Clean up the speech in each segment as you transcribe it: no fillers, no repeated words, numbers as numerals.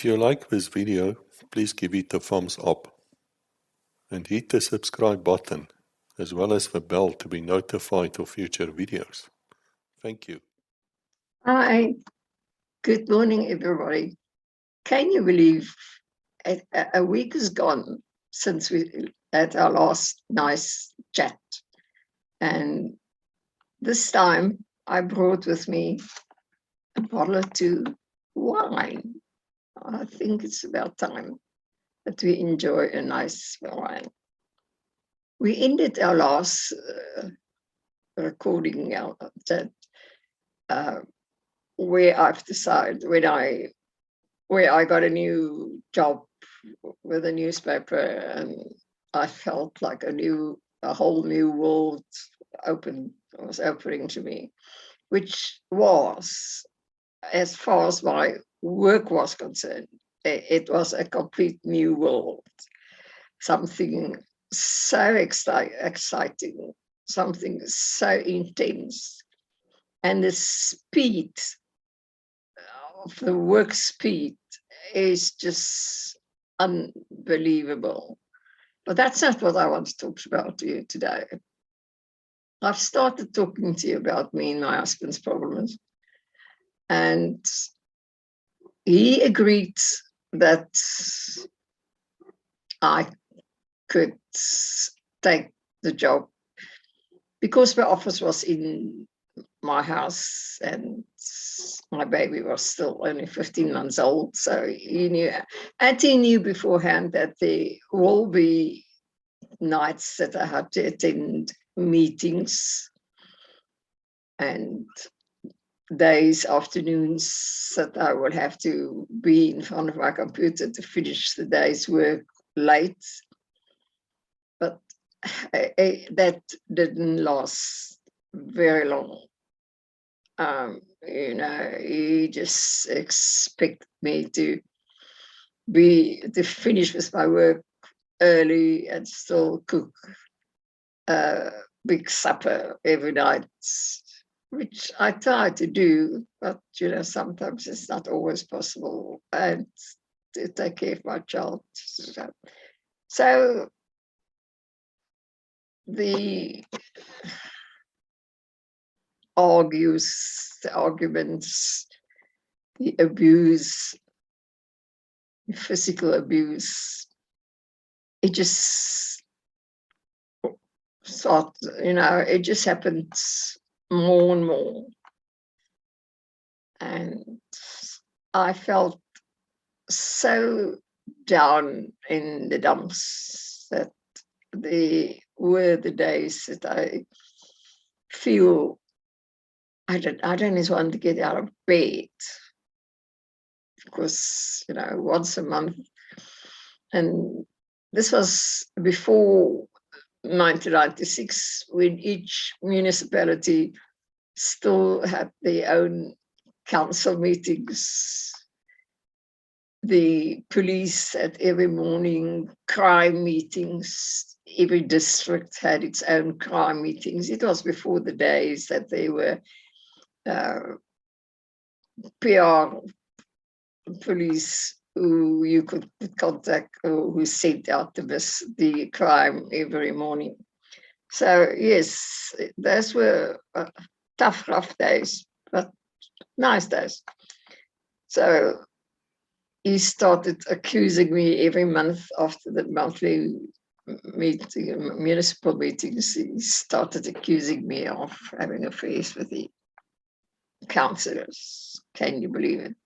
If you like this video, please give it a thumbs up and hit the subscribe button as well as the bell to be notified of future videos. Thank you. Hi, good morning, everybody. Can you believe a week is gone since we had our last nice chat? And this time I brought with me a bottle or two wine. I think it's about time that we enjoy a nice wine. We ended our last recording that where I've decided where I got a new job with a newspaper, and I felt like a whole new world was opening to me, which was, as far as my work was concerned, it was a complete new world, something so exciting, something so intense, and the speed of the work speed is just unbelievable. But that's not what I want to talk about to you today. I've started talking to you about me and my husband's problems, and he agreed that I could take the job because the office was in my house and my baby was still only 15 months old. So he knew beforehand that there will be nights that I had to attend meetings and days, afternoons that I would have to be in front of my computer to finish the day's work late. But that didn't last very long. He just expect me to finish with my work early and still cook a big supper every night, which I try to do, but sometimes it's not always possible, and to take care of my child. So the arguments, the abuse, the physical abuse, it just it just happens more and more. And I felt so down in the dumps that there were the days that I feel I don't just want to get out of bed, because once a month, and this was before 1996, when each municipality still had their own council meetings. The police had every morning crime meetings. Every district had its own crime meetings. It was before the days that they were PR police who you could contact or who sent out the crime every morning. So yes, those were tough, rough days, but nice days. So he started accusing me every month after the monthly municipal meetings. He started accusing me of having affairs with the councillors. Can you believe it?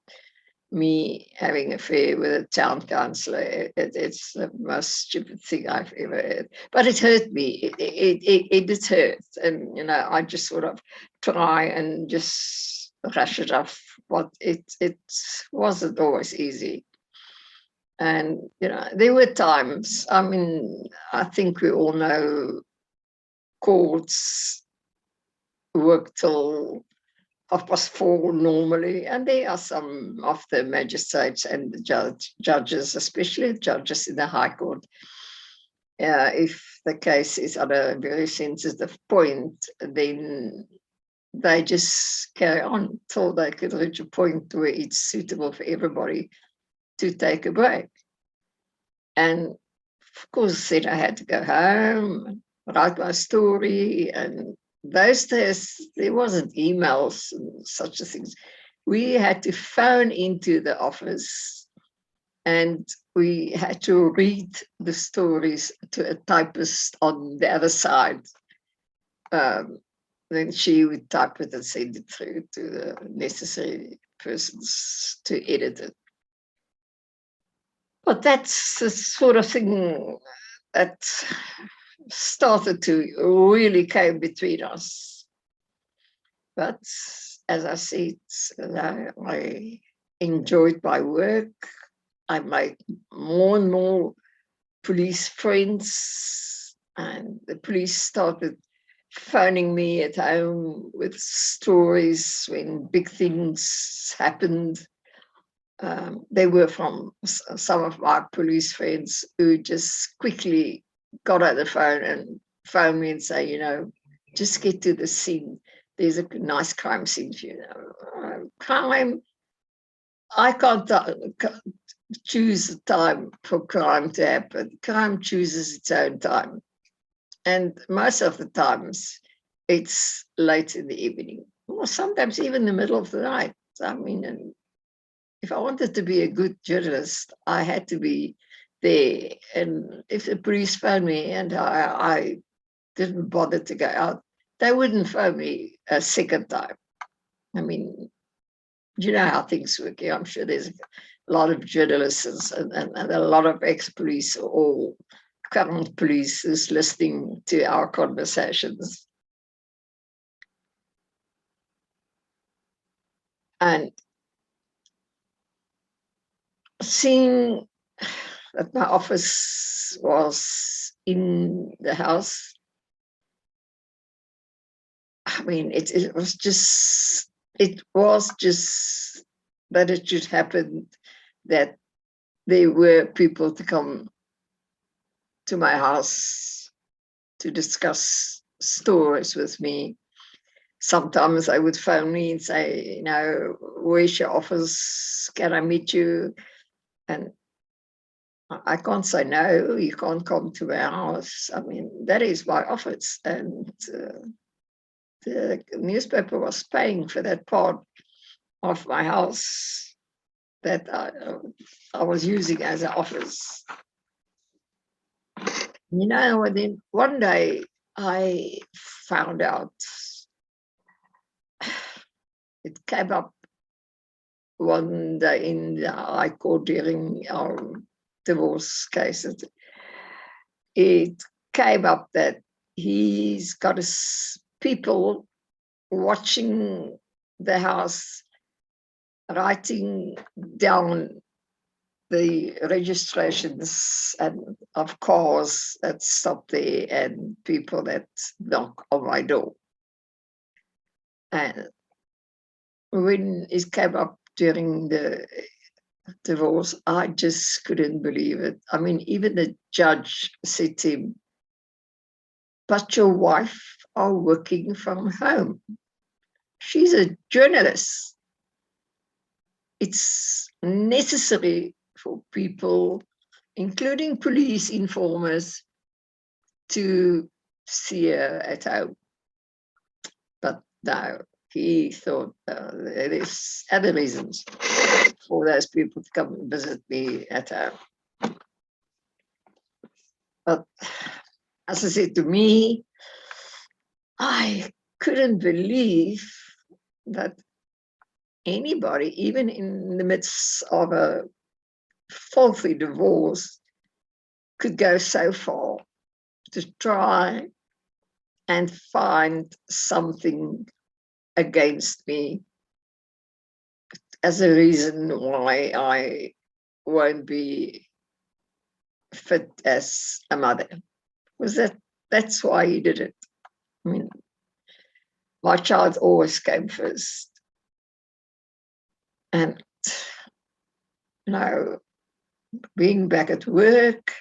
Me having an affair with a town councillor. It's the most stupid thing I've ever heard. But it hurt me. It did hurt. And, I just sort of try and just rush it off. But it wasn't always easy. And, there were times, I think we all know courts work till 4:30 normally, and there are some of the magistrates and the judges, especially judges in the High Court, if the case is at a very sensitive point, then they just carry on till they could reach a point where it's suitable for everybody. to take a break. And of course, then I had to go home, write my story. And those days, there wasn't emails and such a things. We had to phone into the office and we had to read the stories to a typist on the other side. Then she would type it and send it through to the necessary persons to edit it. But that's the sort of thing that started to really came between us. But as I said, I enjoyed my work. I made more and more police friends, and the police started phoning me at home with stories when big things happened. They were from some of my police friends who just quickly got on the phone and phoned me and say, just get to the scene. There's a nice crime scene for you. Crime, I can't choose a time for crime to happen. Crime chooses its own time. And most of the times, it's late in the evening, or sometimes even the middle of the night. I mean, and if I wanted to be a good journalist, I had to be there. And if the police phoned me and I didn't bother to go out, they wouldn't phone me a second time. I mean, you know how things work here. I'm sure there's a lot of journalists and a lot of ex-police or current police is listening to our conversations. And seeing that my office was in the house, I mean, it was just that it should happen, that there were people to come to my house to discuss stories with me. Sometimes they would phone me and say, where's your office? Can I meet you? And I can't say, no, you can't come to my house. I mean, that is my office. And the newspaper was paying for that part of my house that I was using as an office. And then one day I found out, it came up one day in the High Court during our divorce cases. It came up that he's got people watching the house, writing down the registrations and of cars that stop there and people that knock on my door. And when it came up during the divorce, I just couldn't believe it. I mean, even the judge said to him, but your wife are working from home. She's a journalist. It's necessary for people, including police informers, to see her at home. But no, he thought there's other reasons for those people to come and visit me at home. But as I said, to me, I couldn't believe that anybody, even in the midst of a filthy divorce, could go so far to try and find something against me as a reason why I won't be fit as a mother. That's why he did it. I mean, my child always came first. And being back at work,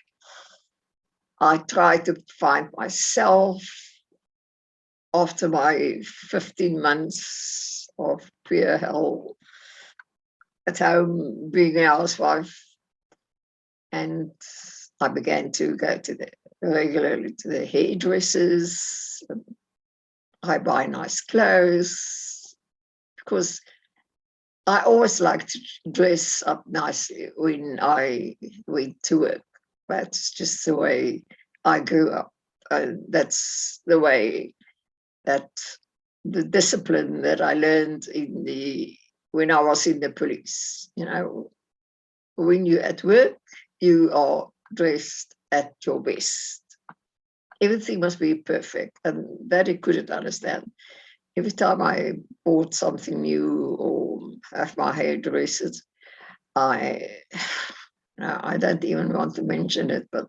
I tried to find myself after my 15 months of pure hell at home, being a housewife. and I began to go to regularly to the hairdressers. I buy nice clothes because I always like to dress up nicely when I went to work. That's just the way I grew up. That's the way that the discipline that I learned when I was in the police. When you're at work, you are dressed at your best. Everything must be perfect, and that he couldn't understand. Every time I bought something new or have my hair dressed, I don't even want to mention it, but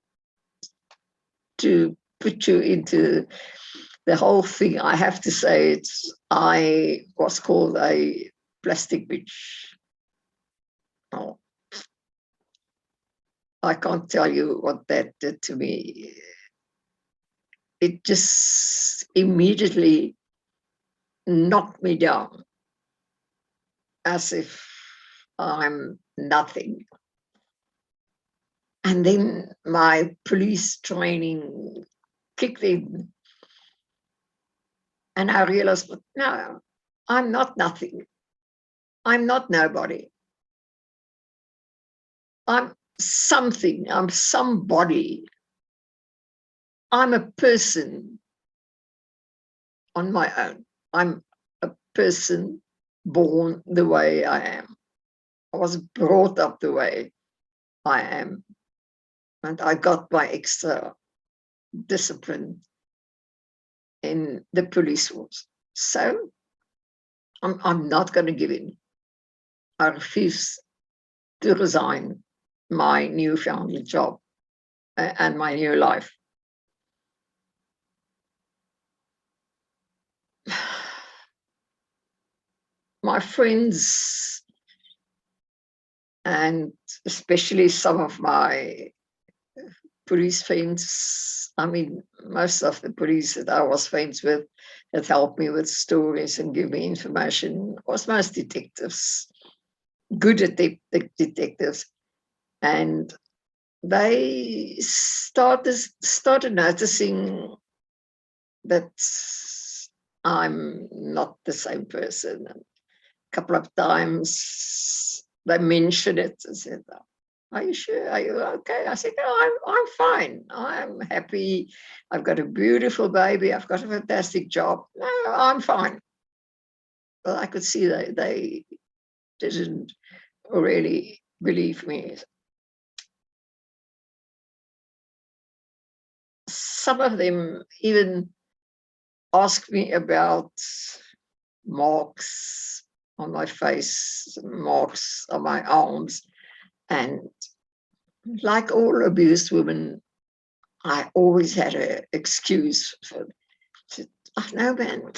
to put you into the whole thing, I have to say I was called a plastic bitch. Oh, I can't tell you what that did to me. It just immediately knocked me down as if I'm nothing. And then my police training kicked in, and I realized, no, I'm not nothing. I'm not nobody. I'm something. I'm somebody. I'm a person on my own. I'm a person born the way I am. I was brought up the way I am. And I got my extra discipline in the police force. So I'm not going to give in. I refuse to resign my newfound job and my new life. My friends, and especially some of my police friends, I mean, most of the police that I was friends with that helped me with stories and give me information was most detectives, good detectives. And they started noticing that I'm not the same person. And a couple of times they mentioned it and said, "Are you sure? Are you okay?" I said, "No, I'm fine. I'm happy. I've got a beautiful baby. I've got a fantastic job. No, I'm fine." But I could see they didn't really believe me. Some of them even asked me about marks on my face, marks on my arms. And like all abused women, I always had an excuse for it. Oh, no, man.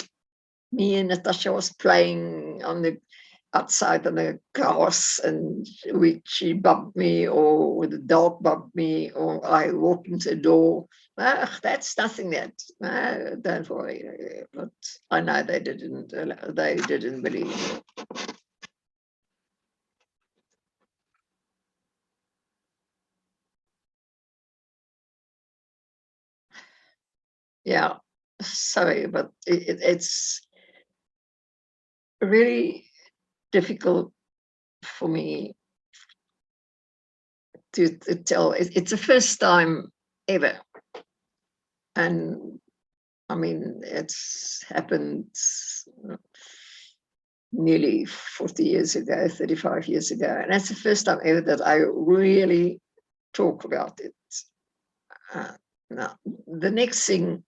Me and Natasha was playing outside on the grass, and she bumped me, or the dog bumped me, or I walked into the door. That's nothing. Don't worry. But I know they didn't believe me. Yeah, sorry, but it's really difficult for me to tell. It's the first time ever, and I mean, it's happened nearly 40 years ago, 35 years ago. And that's the first time ever that I really talk about it. Now, the next thing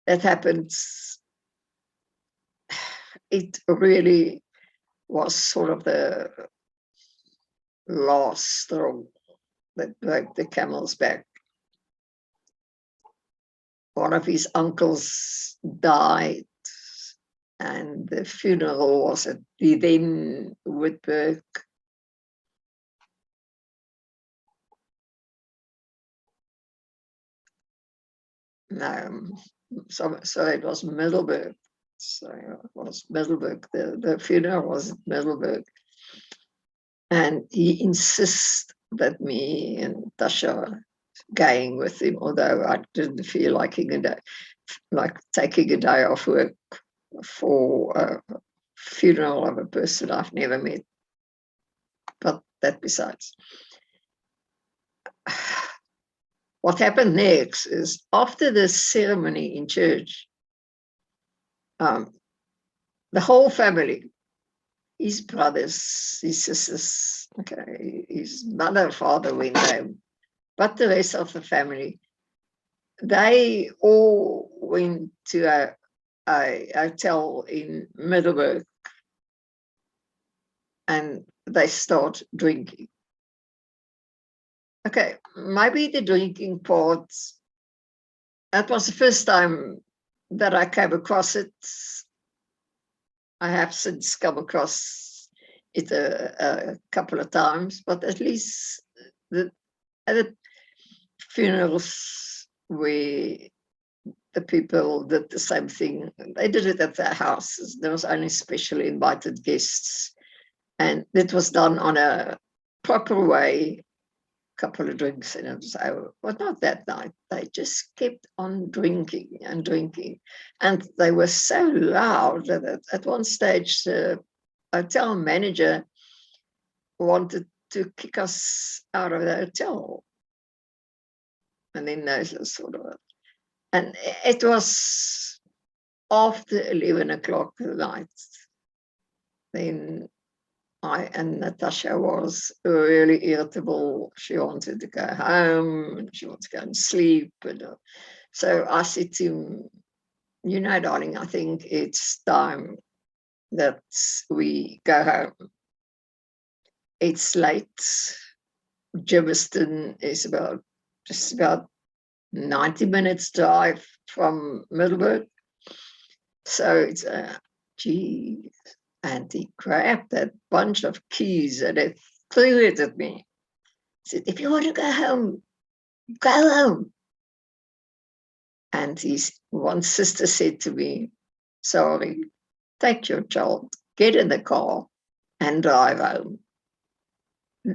that happened, it really was sort of the last straw that broke the camel's back. One of his uncles died, and the funeral was at the then Woodburg. So it was Middelburg. So it was Middelburg. The funeral was at Middelburg. And he insists that me and Tasha going with him, although I didn't feel like taking a day off work for a funeral of a person I've never met. But that besides. What happened next is, after the ceremony in church, the whole family, his brothers, his sisters, okay, his mother, father went home, but the rest of the family, they all went to a hotel in Middelburg, and they start drinking. Okay, maybe the drinking part, that was the first time that I came across it. I have since come across it a couple of times, but at least at the funerals where the people did the same thing, they did it at their houses. There was only specially invited guests, and it was done on a proper way. Couple of drinks, and it was over. But not that night. They just kept on drinking and drinking, and they were so loud that at one stage the hotel manager wanted to kick us out of the hotel. And then those sort of, and it was after 11 o'clock at night. Then I and Natasha was really irritable. She wanted to go home and she wanted to go and sleep. And so I said to him, you know, darling, I think it's time that we go home. It's late. Germiston is just about 90 minutes drive from Middelburg. So it's gee. And he grabbed that bunch of keys and he threw it at me. He said, if you want to go home, go home. And his one sister said to me, sorry, take your child, get in the car and drive home.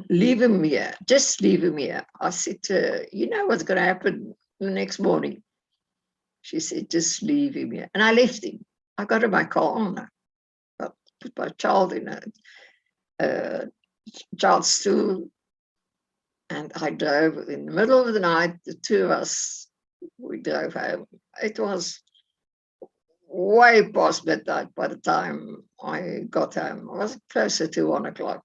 Leave him here, just leave him here. I said to her, you know what's going to happen the next morning? She said, just leave him here. And I left him. I got in my car. Put my child in a child stool, and I drove in the middle of the night. The two of us, we drove home. It was way past midnight by the time I got home. It was closer to 1 o'clock.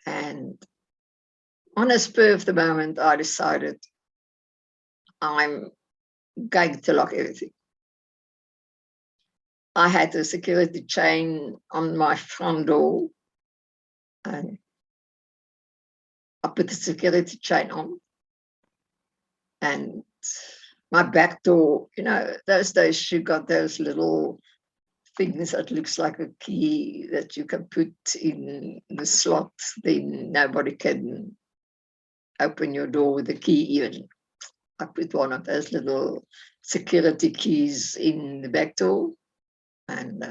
And on a spur of the moment, I decided I'm going to lock everything. I had a security chain on my front door, and I put the security chain on, and my back door, you know, those days you got those little things that looks like a key that you can put in the slot, then nobody can open your door with a key even. I put one of those little security keys in the back door, and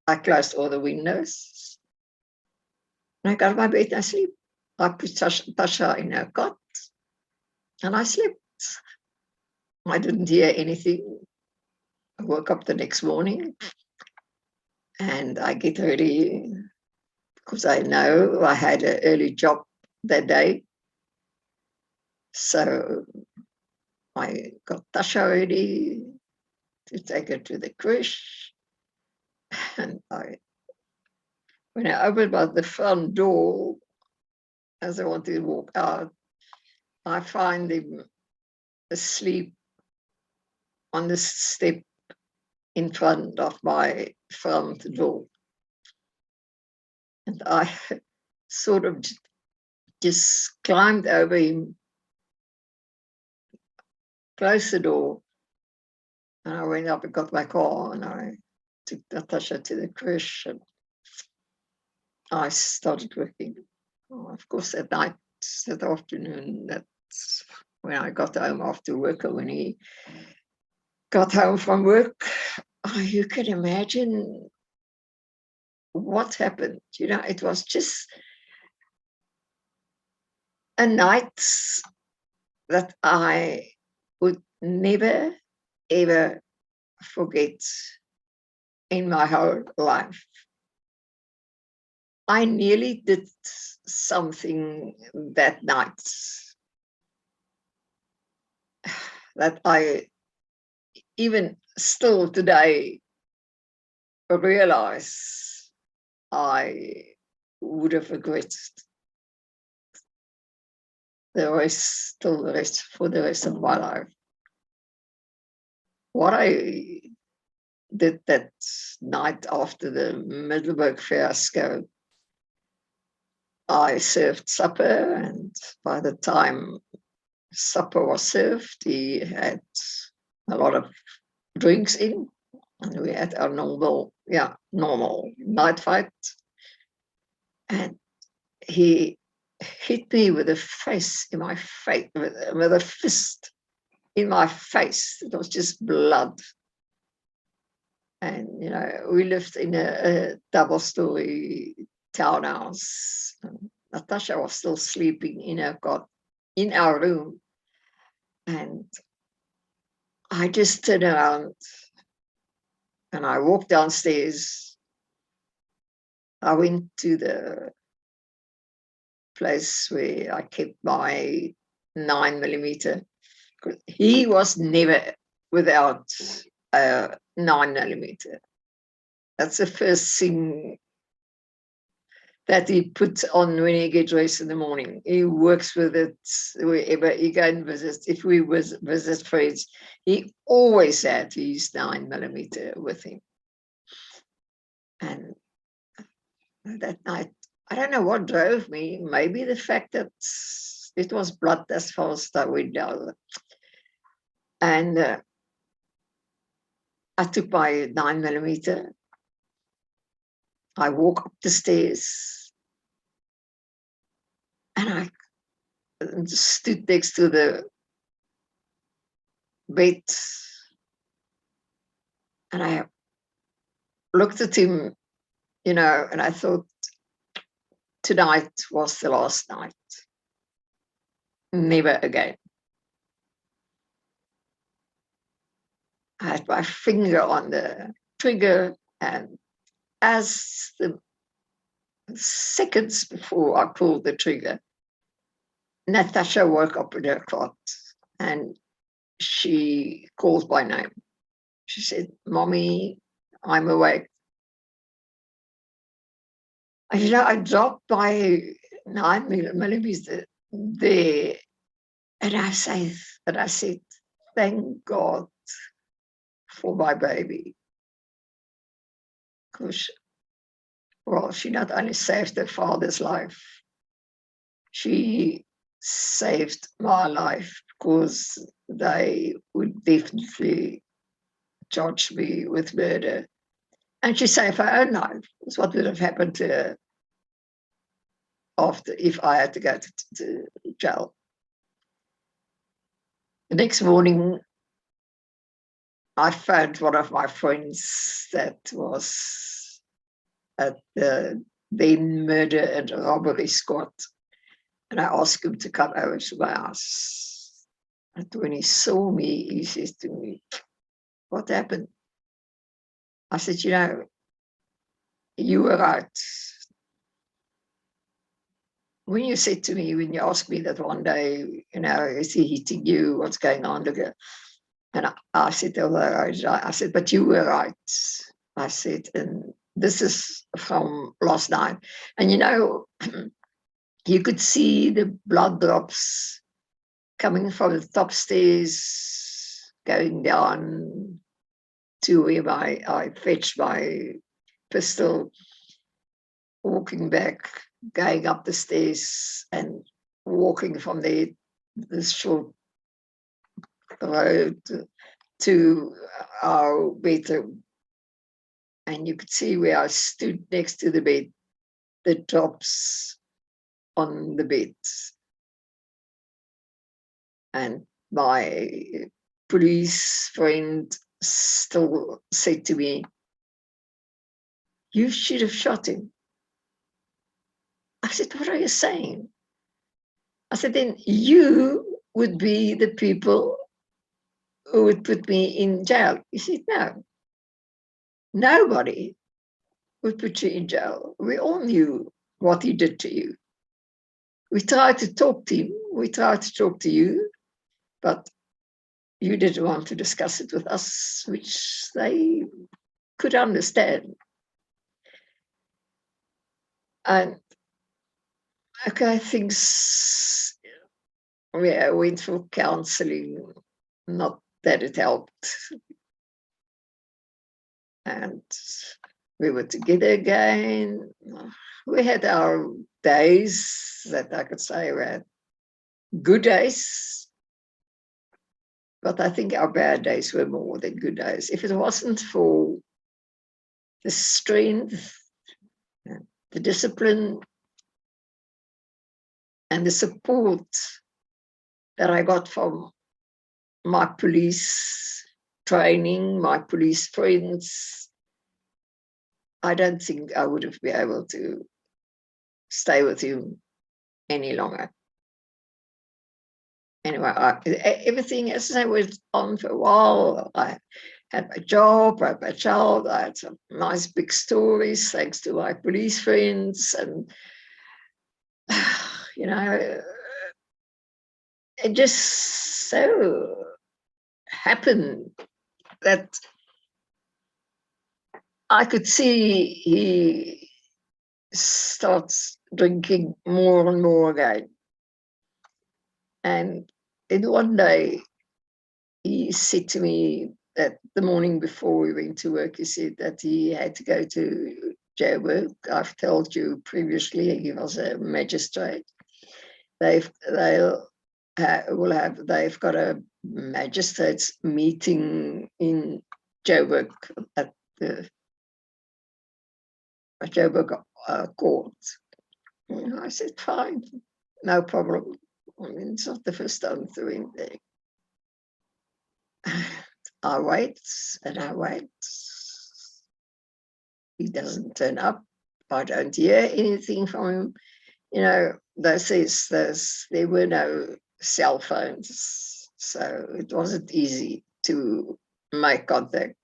I closed all the windows. And I got to my bed and I sleep. I put Tasha in her cot, and I slept. I didn't hear anything. I woke up the next morning, and I get ready because I know I had an early job that day. So I got Tasha ready to take her to the cruise. And when I opened the front door, as I wanted to walk out, I find him asleep on the step in front of my front door. And I sort of just climbed over him, closed the door, and I went up and got my car, and I took Natasha to the cruise, and I started working. Of course, at night, that afternoon, that's when I got home after work, or when he got home from work. You can imagine what happened. You know, it was just a night that I would never, ever forget in my whole life. I nearly did something that night that I even still today realize I would have regretted the rest for the rest of my life. What I did that night after the Middelburg fiasco, I served supper, and by the time supper was served, he had a lot of drinks in, and we had our normal night fight. And he hit me with a face in my face, with a fist in my face. It was just blood. And, we lived in a double-story townhouse. Natasha was still sleeping in her cot in our room. And I just turned around and I walked downstairs. I went to the place where I kept my 9mm. He was never without a 9mm. That's the first thing that he puts on when he gets dressed in the morning. He works with it wherever he go and visits. If we visit friends, he always had his 9mm with him. And that night, I don't know what drove me. Maybe the fact that it was blood as far as I went down. And I took my 9mm. I walk up the stairs and I stood next to the bed and I looked at him, and I thought, tonight was the last night. Never again. I had my finger on the trigger, and as the seconds before I pulled the trigger, Natasha woke up in her cot and she called my name. She said, "Mommy, I'm awake." And, I dropped my 9mm there, and I said, "Thank God for my baby." Because, well, she not only saved her father's life, she saved my life, because they would definitely charge me with murder. And she saved her own life. That's what would have happened to her if I had to go to jail. The next morning, I found one of my friends that was at the then murder and robbery squad. And I asked him to come over to my house. And when he saw me, he says to me, "What happened?" I said, "You were right. When you said to me, when you asked me that one day, is he hitting you? What's going on?" And I said, I said, "But you were right." I said, "And this is from last night." And you could see the blood drops coming from the top stairs, going down to where I fetched my pistol, walking back, going up the stairs, and walking from there, this short road to our bedroom. And you could see where I stood next to the bed, the drops on the bed. And my police friend still said to me, "You should have shot him." I said, "What are you saying?" I said, then you would be the people who would put me in jail. He said, no, nobody would put you in jail. We all knew what he did to you. We tried to talk to him. We tried to talk to you, but you didn't want to discuss it with us, which they could understand. And okay, things, I went for counseling, not that it helped. And we were together again. We had our days that I could say were good days, but I think our bad days were more than good days. If it wasn't for the strength, the discipline, and the support that I got from my police training, my police friends, I don't think I would have been able to stay with him any longer. Anyway, everything as I went on for a while, I had my job, I had my child, I had some nice big stories thanks to my police friends, and you know, it just so happened that I could see he starts drinking more and more again. And then one day he said to me that the morning before we went to work, he said that he had to go to Joburg. I've told you previously he was a magistrate. They've got a magistrates meeting in Joburg at the Joburg court. And I said, fine, no problem. I mean, it's not the first time to win there. I wait and I wait. He doesn't turn up. I don't hear anything from him. You know, there were no cell phones, so it wasn't easy to make contact.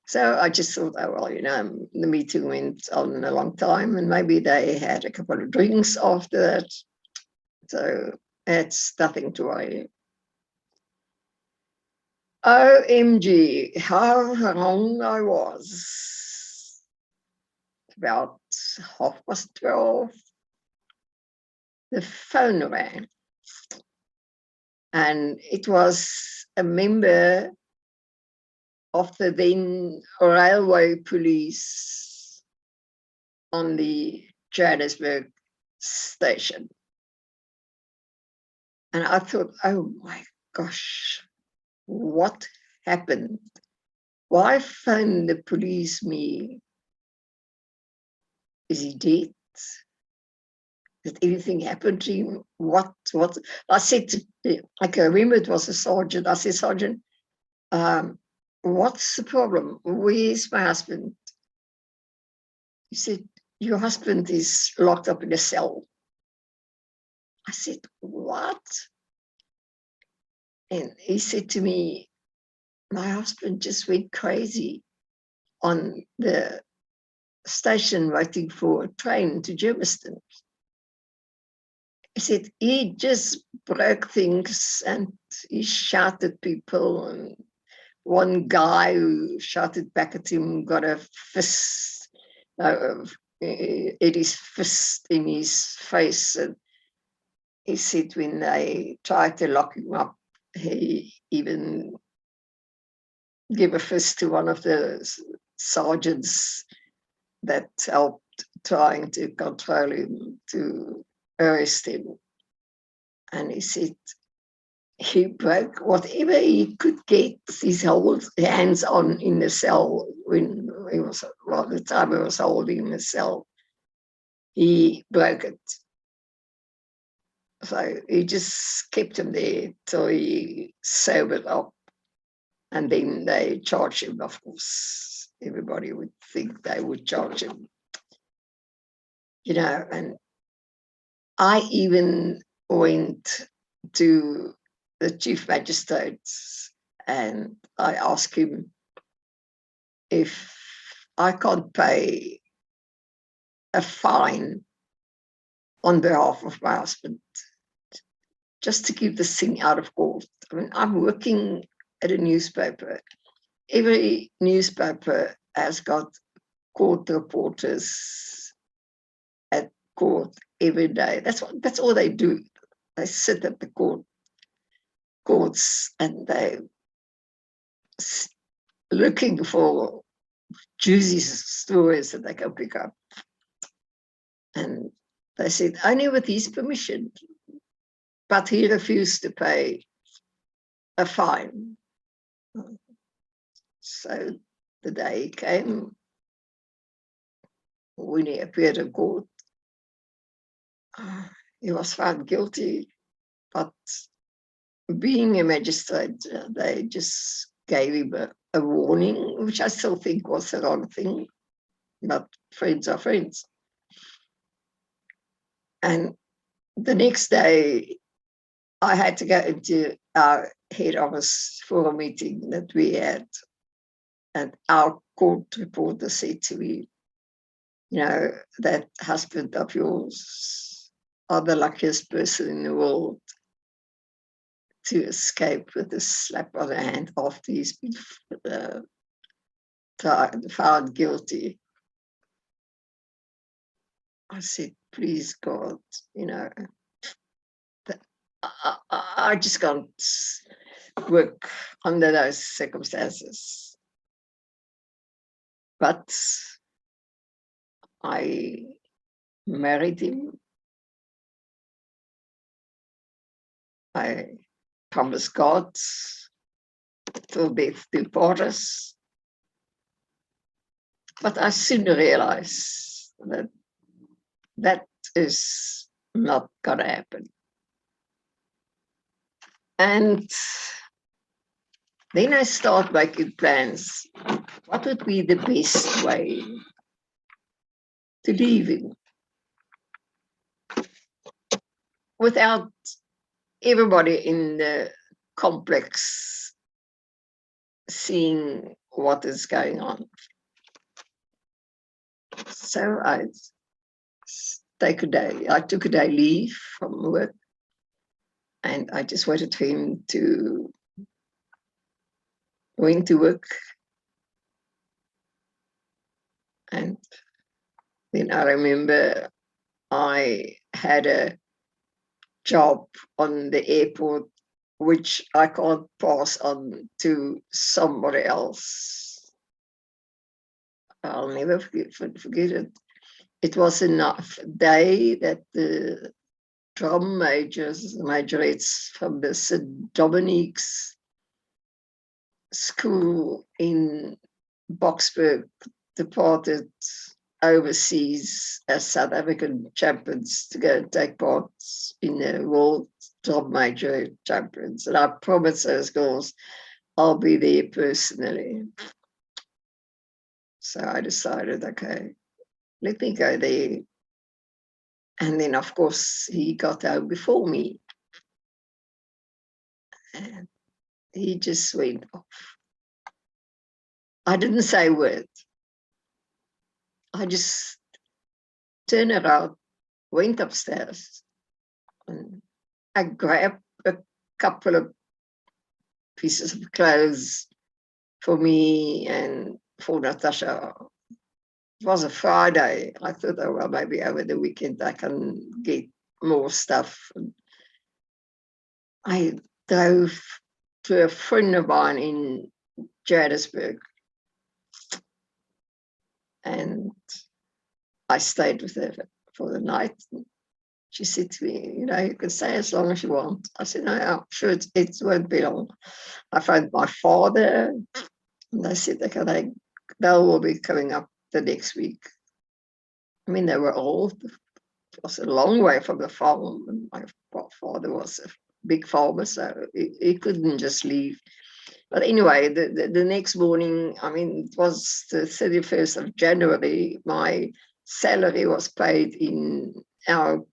So I just thought, oh, well, the meeting went on a long time and maybe they had a couple of drinks after that. So it's nothing to worry. OMG, how wrong I was. About 12:30, the phone rang. And it was a member of the then railway police on the Johannesburg station. And I thought, oh my gosh, what happened? Why phone the police me? Is he dead? Did anything happen to him? What? I said I can remember it was a sergeant. I said, Sergeant, what's the problem? Where's my husband? He said, your husband is locked up in a cell. I said, what? And he said to me, my husband just went crazy on the station waiting for a train to Germiston. He said he just broke things and he shouted people, and one guy who shouted back at him got a fist, his fist in his face. And he said when they tried to lock him up, he even gave a fist to one of the sergeants that helped trying to control him, to arrest him. And he said he broke whatever he could get his hands on in the cell when he was, well, the time he was holding the cell, he broke it. So he just kept him there till he sobered up. And then they charged him, of course. Everybody would think they would charge him. And I even went to the chief magistrate and I asked him if I can't pay a fine on behalf of my husband, just to keep this thing out of court. I mean, I'm working at a newspaper. Every newspaper has got court reporters at court every day. That's all they do. They sit at the courts and they looking for juicy stories that they can pick up. And they said, only with his permission. But he refused to pay a fine. So the day came when he appeared in court. He was found guilty, but being a magistrate, they just gave him a warning, which I still think was the wrong thing, but friends are friends. And the next day, I had to go into our head office for a meeting that we had. And our court reporter said to me, you know, that husband of yours are the luckiest person in the world to escape with a slap on the hand after he's been found guilty. I said, please God, you know, I just can't work under those circumstances. But I married him. I promised God till death do part us. But I soon realized that that is not going to happen. And then I start making plans. What would be the best way to leave him without everybody in the complex seeing what is going on? So I took a day leave from work, and I just waited for him to go into work. And then I remember I had a job on the airport, which I can't pass on to somebody else. I'll never forget it. It was enough day that the drum majorettes from the St. Dominique's school in Boksburg departed overseas as South African champions to go and take part in the World Drum Major Champions. And I promised those girls I'll be there personally. So I decided, okay, let me go there. And then, of course, he got home before me. And he just went off. I didn't say a word. I just turned around, went upstairs, and I grabbed a couple of pieces of clothes for me and for Natasha. It was a Friday. I thought, oh, well, maybe over the weekend I can get more stuff. And I drove to a friend of mine in Johannesburg, and I stayed with her for the night. She said to me, you know, you can stay as long as you want. I said, no, I'm sure it won't be long. I found my father, and they said, okay, they will be coming up the next week. I mean, they were old. It was a long way from the farm. And my father was a big farmer, so he couldn't just leave. But anyway, the next morning, I mean, it was the 31st of January. My salary was paid in our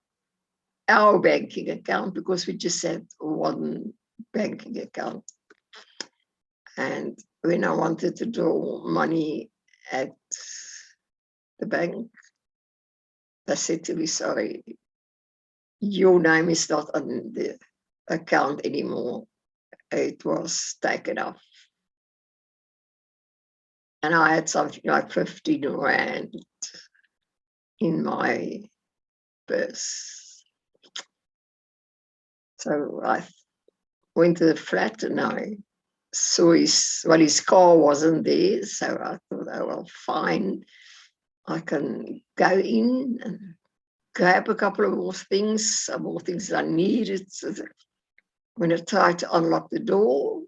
our banking account, because we just had one banking account. And when I wanted to draw money at the bank, they said to me, sorry, your name is not on the account anymore. It was taken off. And I had something like 15 rand in my purse. So I went to the flat and I saw his car wasn't there. So I thought, oh, well, fine. I can go in and grab a couple of more things, some more things I needed. So when I tried to unlock the door,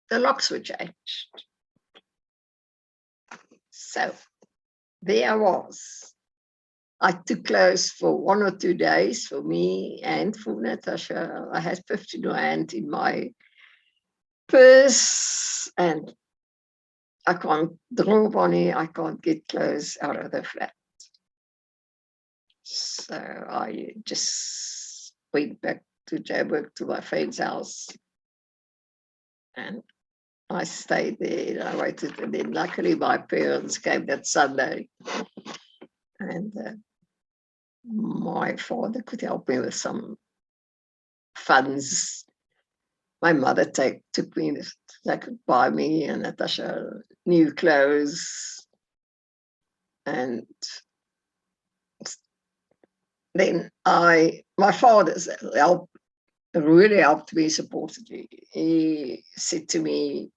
the locks were changed. So there I was. I took clothes for 1 or 2 days for me and for Natasha. I had 15 rand in my purse and I can't draw money. I can't get clothes out of the flat. So I just went back to Joburg to my friend's house and I stayed there and I waited. And then luckily my parents came that Sunday and my father could help me with some funds. My mother took me, they could buy me and Natasha new clothes. And then my father's help really helped me, supported me. He said to me,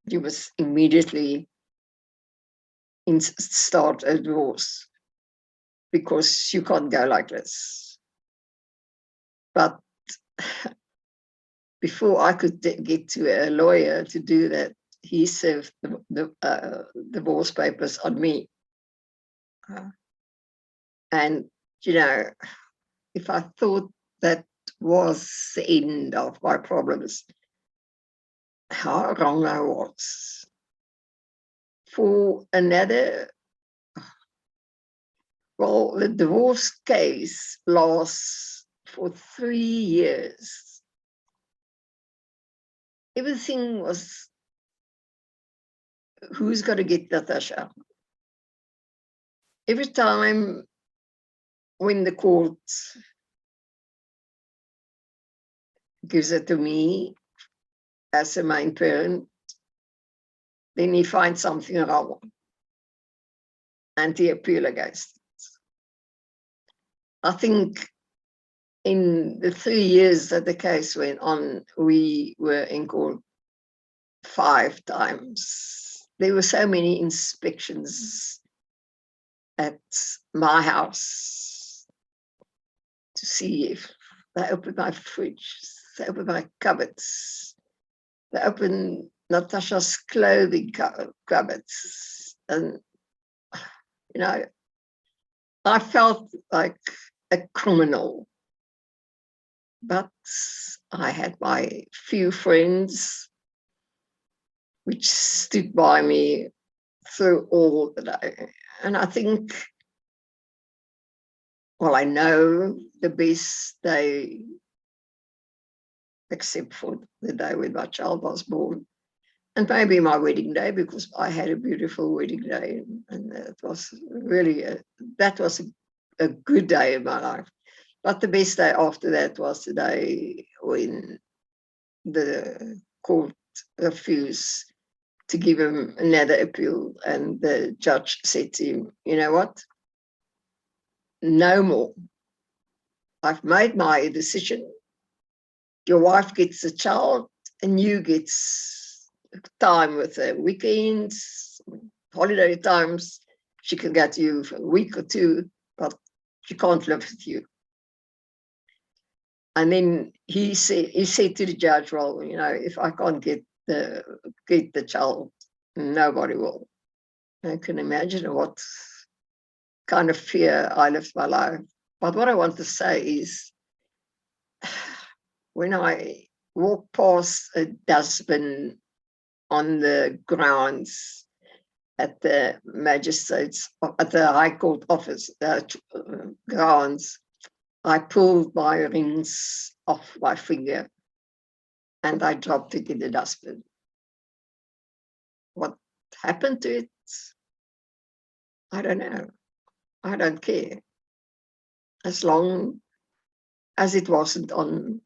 you must immediately start a divorce because you can't go like this. But before I could get to a lawyer to do that, he served the divorce papers on me. And, you know, if I thought that was the end of my problems, how wrong I was. For another, well, the divorce case lasts for 3 years. Everything was, who's going to get Natasha? Every time when the court gives it to me as a main parent, then he finds something wrong and he appeal against it. I think in the 3 years that the case went on, we were in court 5 times. There were so many inspections at my house to see if they opened my fridge, they opened my cupboards, they opened Natasha's clothing cupboards. And, you know, I felt like a criminal. But I had my few friends which stood by me through all the day. And I think, well, I know the best day, except for the day when my child was born, and maybe my wedding day, because I had a beautiful wedding day, and it was really a good day in my life. But the best day after that was the day when the court refused to give him another appeal, and the judge said to him, you know what? No more. I've made my decision. Your wife gets a child and you get time with her. Weekends, holiday times, she can get you for a week or 2, but she can't live with you. And then he said to the judge, well, you know, if I can't get the child, nobody will. I can imagine what kind of fear I lived my life. But what I want to say is, when I walk past a dustbin on the grounds at the at the High Court office grounds, I pulled my rings off my finger and I dropped it in the dustbin. What happened to it? I don't know. I don't care. As long as it wasn't on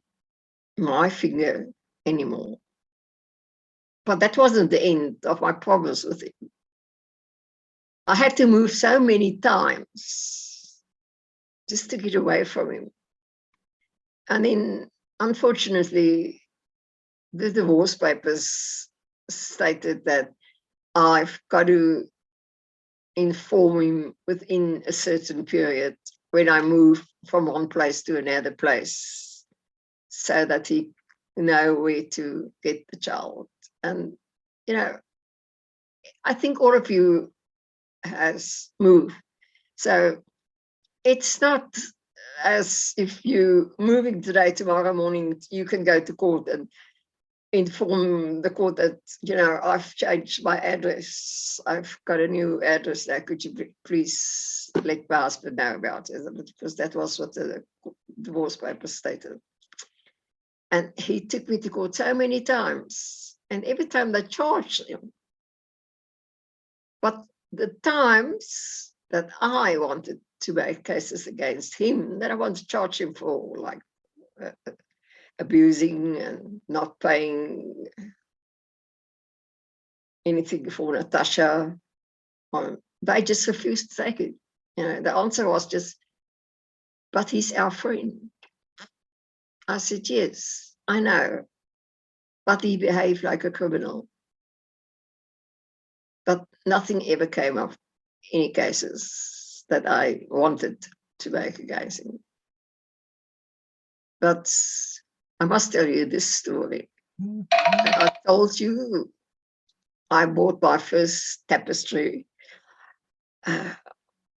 my finger anymore. But that wasn't the end of my problems with it. I had to move so many times just to get away from him. And then, unfortunately, the divorce papers stated that I've got to inform him within a certain period when I move from one place to another place, so that he know where to get the child. And, you know, I think all of you has moved. So it's not as if you moving today, tomorrow morning, you can go to court and inform the court that, you know, I've changed my address. I've got a new address now. Could you please let my husband know about it? Because that was what the divorce papers stated. And he took me to court so many times. And every time they charged him. But the times that I wanted to make cases against him, that I want to charge him for, like, abusing and not paying anything for Natasha, they just refused to take it. You know, the answer was just, but he's our friend. I said, yes, I know, but he behaved like a criminal. But nothing ever came of any cases that I wanted to make against him. But I must tell you this story. I told you I bought my first tapestry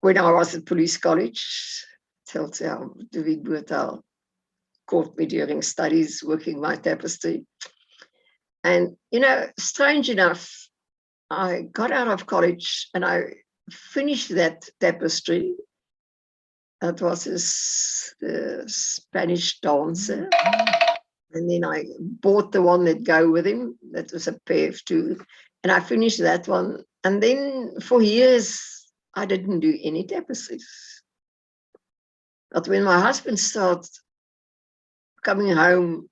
when I was at police college. Tells you how David Boertel caught me during studies working my tapestry. And, you know, strange enough, I got out of college and I finished that tapestry. That was the Spanish dancer. And then I bought the one that go with him. That was a pair of two. And I finished that one. And then for years, I didn't do any tapestries. But when my husband started coming home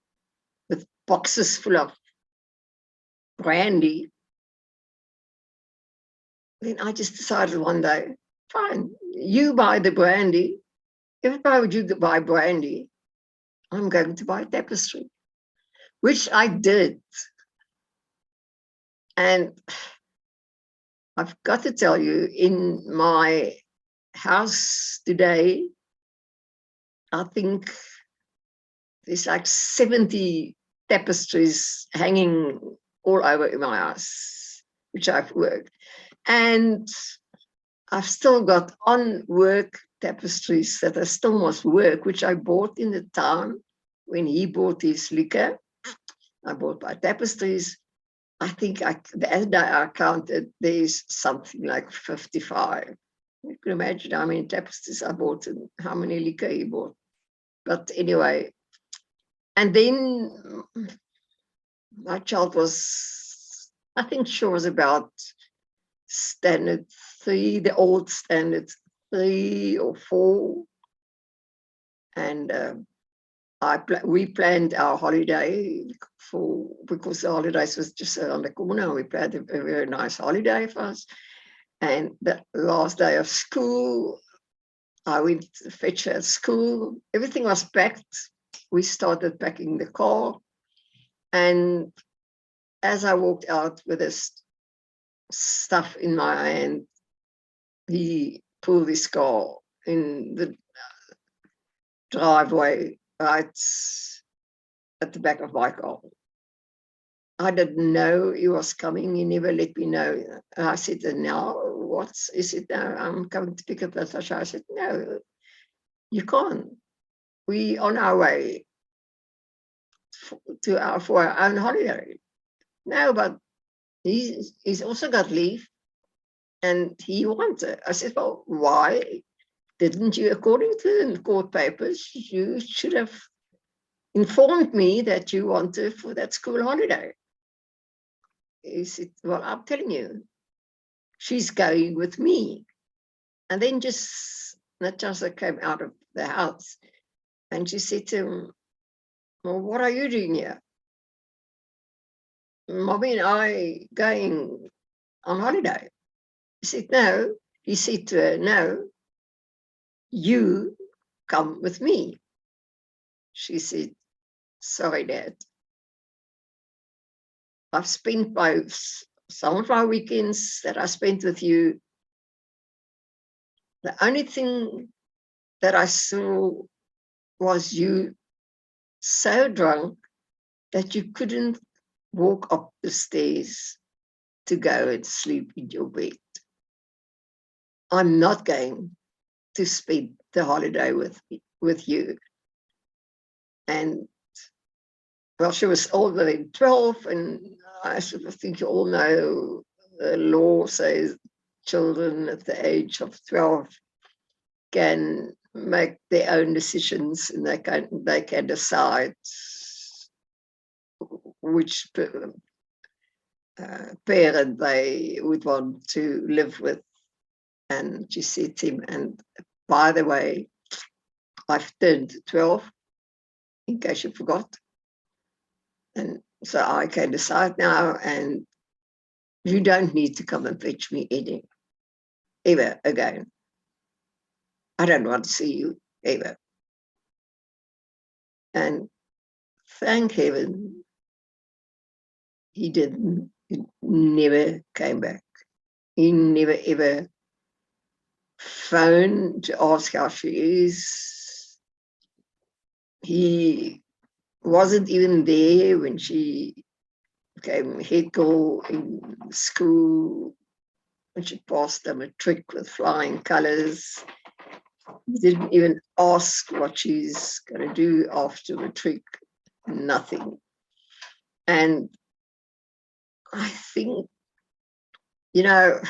with boxes full of brandy, then I just decided one day, fine, you buy the brandy. If I would you buy brandy, I'm going to buy tapestry, which I did. And I've got to tell you, in my house today, I think there's like 70 tapestries hanging all over in my house, which I've worked. And I've still got on work tapestries that I still must work, which I bought in the town when he bought his liquor. I bought my tapestries. I think the other day I counted, there's something like 55. You can imagine how many tapestries I bought and how many liquor he bought. But anyway, and then my child was, I think she was about standard 3, the old standard 3 or 4. And we planned our holiday because the holidays was just around the corner. We planned a very nice holiday for us. And the last day of school, I went to fetch her at school. Everything was packed. We started packing the car. And as I walked out with this stuff in my hand, he pulled his car in the driveway right at the back of my car. I didn't know he was coming. He never let me know. I said, now, what is it now? I'm coming to pick up Natasha. I said, no, you can't. We on our way for our own holiday. No, but he's also got leave. And he wanted. I said, well, why didn't you, according to the court papers, you should have informed me that you wanted for that school holiday. He said, well, I'm telling you, she's going with me. And then just Natasha came out of the house and she said to him, well, what are you doing here? Mommy and I going on holiday. He said, no. He said to her, no, you come with me. She said, sorry, Dad. I've spent some of my weekends that I spent with you. The only thing that I saw was you so drunk that you couldn't walk up the stairs to go and sleep in your bed. I'm not going to spend the holiday with you. And well, she was older than 12, and I sort of think you all know the law says children at the age of 12 can make their own decisions, and they can decide which parent they would want to live with. And she said to him, and by the way, I've turned 12, in case you forgot. And so I can decide now, and you don't need to come and fetch me ever again. I don't want to see you ever. And thank heaven, he didn't. He never came back. He never ever phoned to ask how she is. He wasn't even there when she became head girl in school, when she passed a matric with flying colours. He didn't even ask what she's going to do after matric. Nothing. And I think, I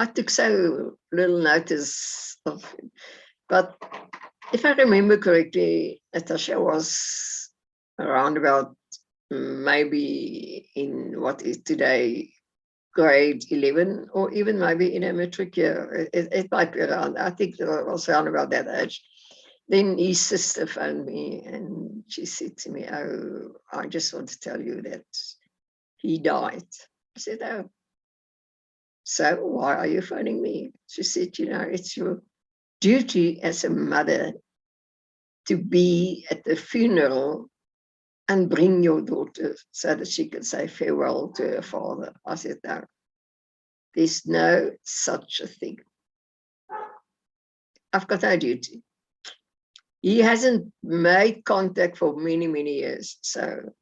took so little notice of him. But if I remember correctly, Natasha was around about maybe in what is today grade 11, or even maybe in a matric year. It might be around, I think it was around about that age. Then his sister phoned me and she said to me, oh, I just want to tell you that he died. I said, oh, so why are you phoning me? She said, it's your duty as a mother to be at the funeral and bring your daughter so that she can say farewell to her father. I said, no, there's no such a thing. I've got no duty. He hasn't made contact for many, many years. So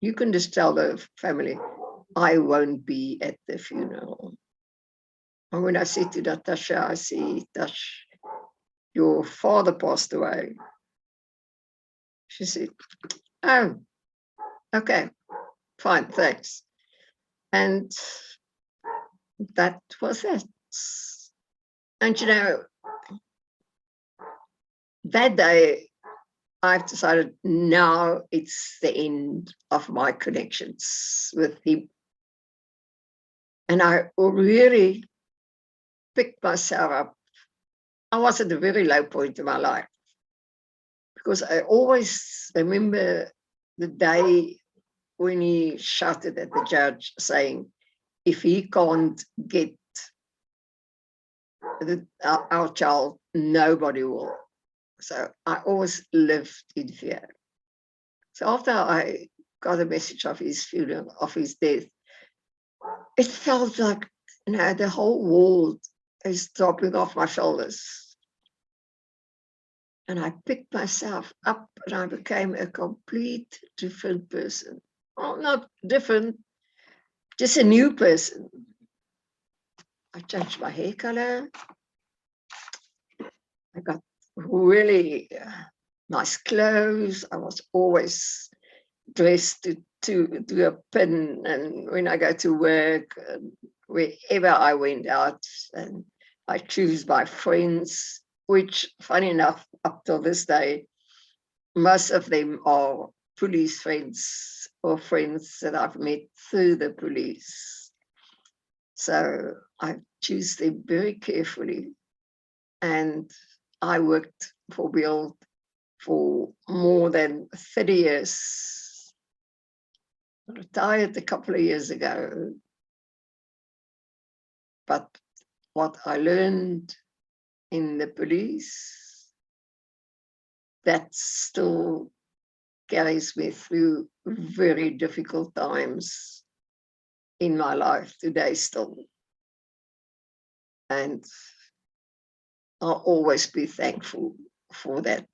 you can just tell the family, I won't be at the funeral. And when I said to Natasha, I said, Tash, your father passed away. She said, oh, okay, fine, thanks. And that was it. And that day, I've decided now it's the end of my connections with him. And I really picked myself up. I was at a very low point in my life because I always remember the day when he shouted at the judge saying, if he can't get our child, nobody will. So I always lived in fear. So after I got a message of his funeral, of his death, it felt like the whole world is dropping off my shoulders. And I picked myself up and I became a complete different person. Well, not different, just a new person. I changed my hair color. I got really nice clothes. I was always dressed to a pin. And when I go to work, wherever I went out, and I choose my friends, which, funny enough, up till this day, most of them are police friends or friends that I've met through the police. So I choose them very carefully. And I worked for Bill for more than 30 years. I retired a couple of years ago. But what I learned in the police, that still carries me through very difficult times in my life today still. And I'll always be thankful for that.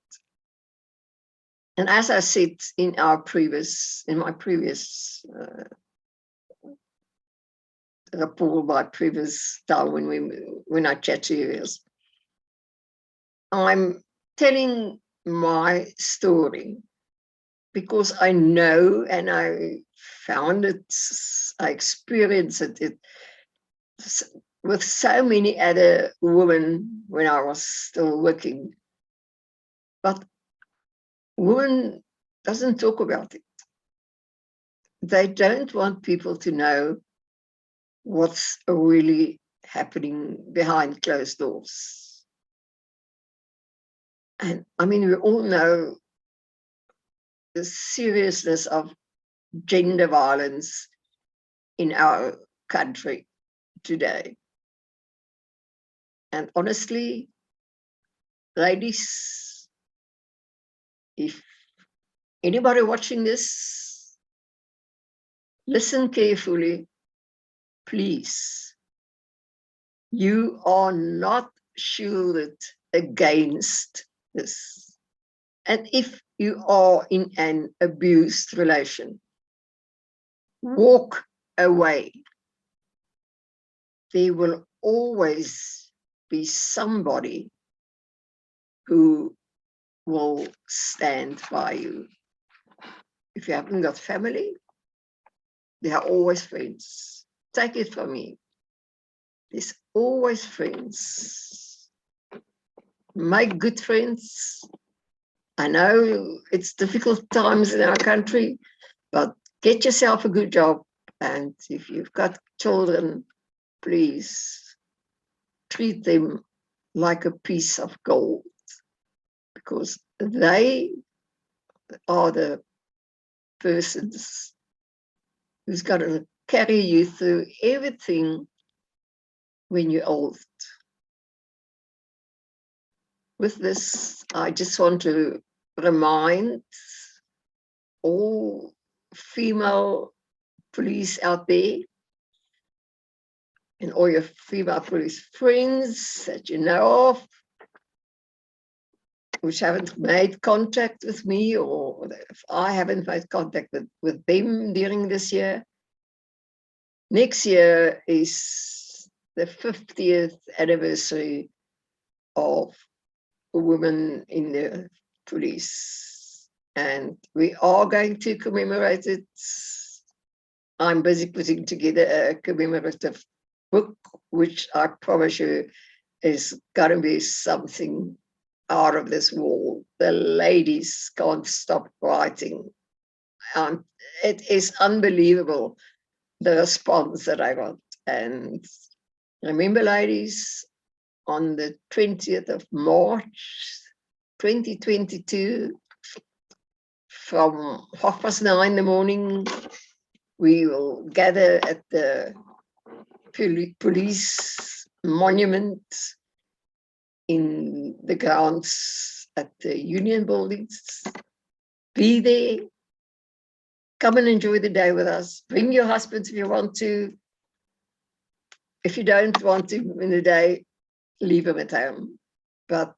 And as I said in my previous report, my previous time when I chat to you, I'm telling my story because I know, and I found it, I experienced it with so many other women when I was still working. But women doesn't talk about it. They don't want people to know what's really happening behind closed doors. And I mean, we all know the seriousness of gender violence in our country today. And honestly, ladies, if anybody watching this, listen carefully, please. You are not shielded against this. And if you are in an abused relation, walk away. There will always be somebody who will stand by you. If you haven't got family, there are always friends. Take it from me. There's always friends. Make good friends. I know it's difficult times in our country, but get yourself a good job. And if you've got children, please treat them like a piece of gold, because they are the persons who's going to carry you through everything when you're old. With this, I just want to remind all female police out there and all your female police friends that you know of, which haven't made contact with me, or if I haven't made contact with them during this year. Next year is the 50th anniversary of women in the police, and we are going to commemorate it. I'm busy putting together a commemorative book, which I promise you is going to be something out of this world. The ladies can't stop writing. It is unbelievable, the response that I got. And remember, ladies, on the 20th of March, 2022, from 9:30 in the morning, we will gather at the police monument in the grounds at the union buildings. Be there. Come and enjoy the day with us. Bring your husbands if you want to. If you don't want to in the day, leave him at home. But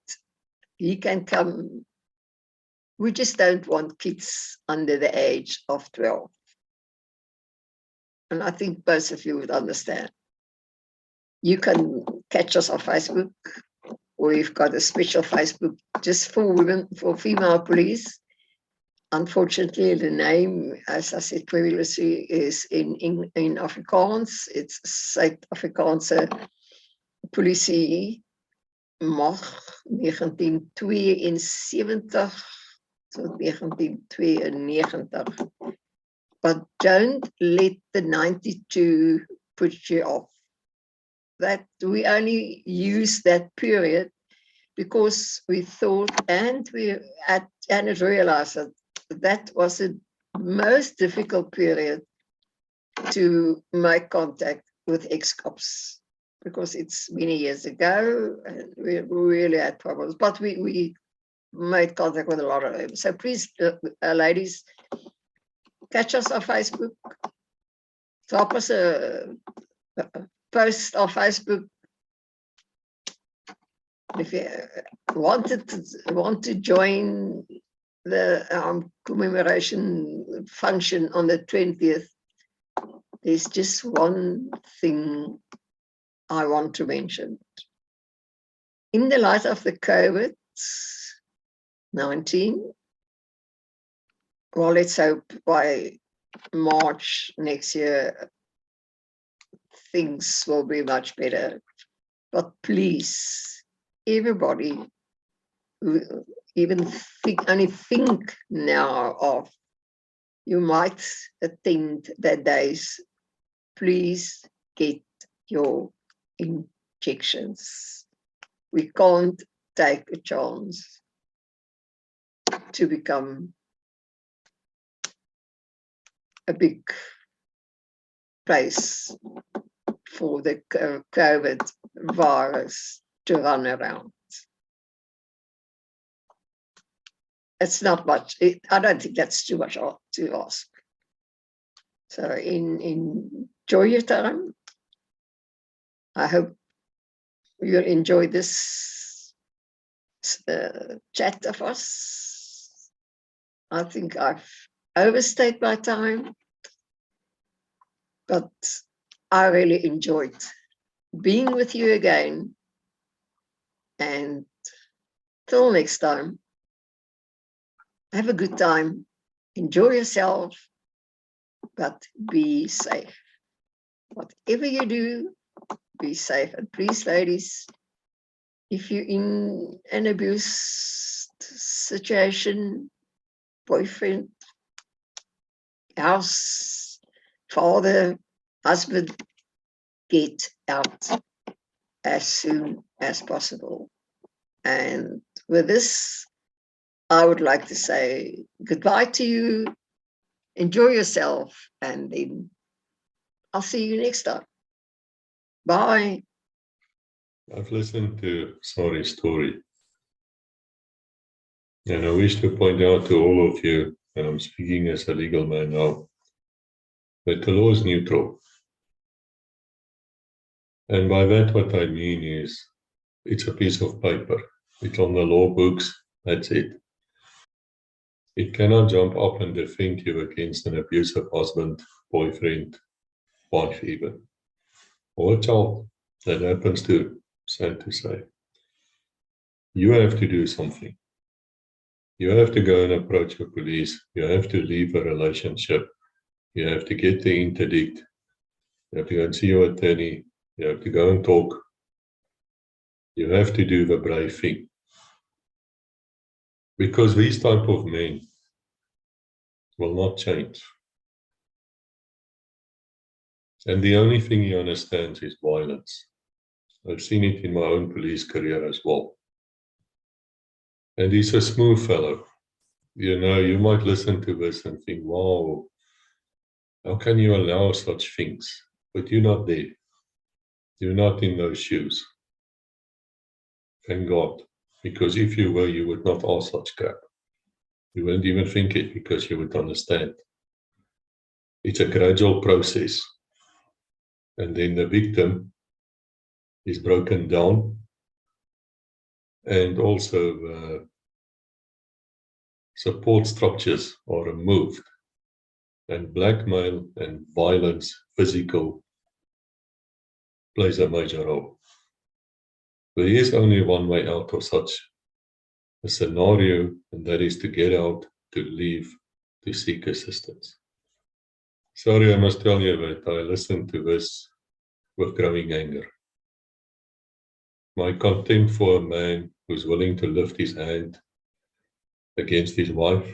he can come. We just don't want kids under the age of 12. And I think most of you would understand. You can catch us on Facebook. We've got a special Facebook just for women, for female police. unfortunately, the name, as I said previously, is in Afrikaans. It's Suid-Afrikaanse Polisie Mag 1972 tot 1992. But don't let the 92 put you off. That we only use that period because we thought and realized that that was the most difficult period to make contact with ex-cops, because it's many years ago and we really had problems, but we made contact with a lot of them. So please, ladies, catch us on Facebook, drop us a post on Facebook. If you want to join the commemoration function on the 20th, there's just one thing I want to mention. In the light of the COVID-19, well, let's hope by March next year things will be much better. But please, everybody who even only think now of you might attend that days, please get your injections. We can't take a chance to become a big place for the COVID virus to run around. It's not much. I don't think that's too much to ask. So enjoy your time. I hope you enjoy this chat of us. I think I've overstayed my time, but I really enjoyed being with you again. And till next time, have a good time, enjoy yourself, but be safe. Whatever you do, be safe. And please, ladies, if you're in an abuse situation, boyfriend, house, father, husband, get out as soon as possible. And with this, I would like to say goodbye to you, enjoy yourself, and then I'll see you next time. Bye. I've listened to Sarie's story, and I wish to point out to all of you, and I'm speaking as a legal man now, that the law is neutral. And by that, what I mean is, it's a piece of paper. It's on the law books, that's it. It cannot jump up and defend you against an abusive husband, boyfriend, wife even, or a child that happens to, sad to say. You have to do something. You have to go and approach the police. You have to leave a relationship. You have to get the interdict. You have to go and see your attorney. You have to go and talk. You have to do the brave thing. Because these type of men will not change. And the only thing he understands is violence. I've seen it in my own police career as well. And he's a smooth fellow. You know, you might listen to this and think, wow, how can you allow such things? But you're not there. You're not in those shoes. Thank God. Because if you were, you would not ask such crap. You wouldn't even think it because you would understand. It's a gradual process. And then the victim is broken down. And also support structures are removed. And blackmail and violence, physical, plays a major role. There is only one way out of such a scenario, and that is to get out, to leave, to seek assistance. Sorry, I must tell you that I listened to this with growing anger. My contempt for a man who's willing to lift his hand against his wife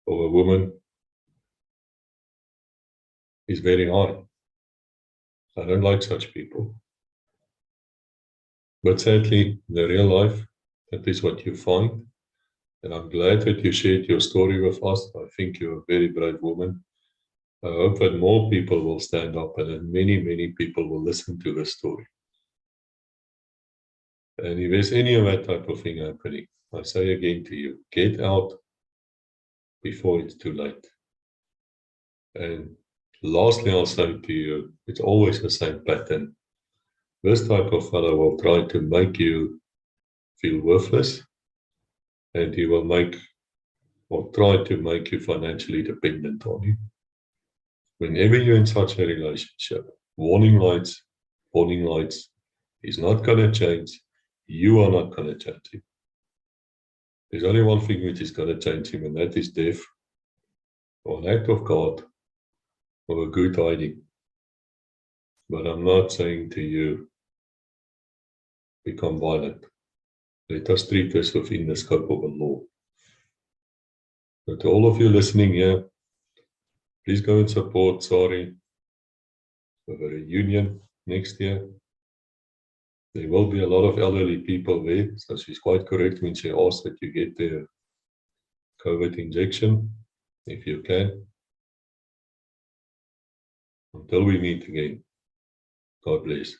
or a woman is very high. I don't like such people. But sadly, in the real life, that is what you find. And I'm glad that you shared your story with us. I think you're a very brave woman. I hope that more people will stand up and that many, many people will listen to this story. And if there's any of that type of thing happening, I say again to you, get out before it's too late. And lastly, I'll say to you, it's always the same pattern. This type of fellow will try to make you feel worthless, and he will try to make you financially dependent on you. Whenever you're in such a relationship, warning lights, he's not going to change. You are not going to change him. There's only one thing which is going to change him, and that is death, or an act of God, or a good hiding. But I'm not saying to you, become violent. Let us treat this within the scope of the law. But to all of you listening here, please go and support Sarie with a reunion next year. There will be a lot of elderly people there, so she's quite correct when she asks that you get the COVID injection, if you can. Until we meet again, God bless.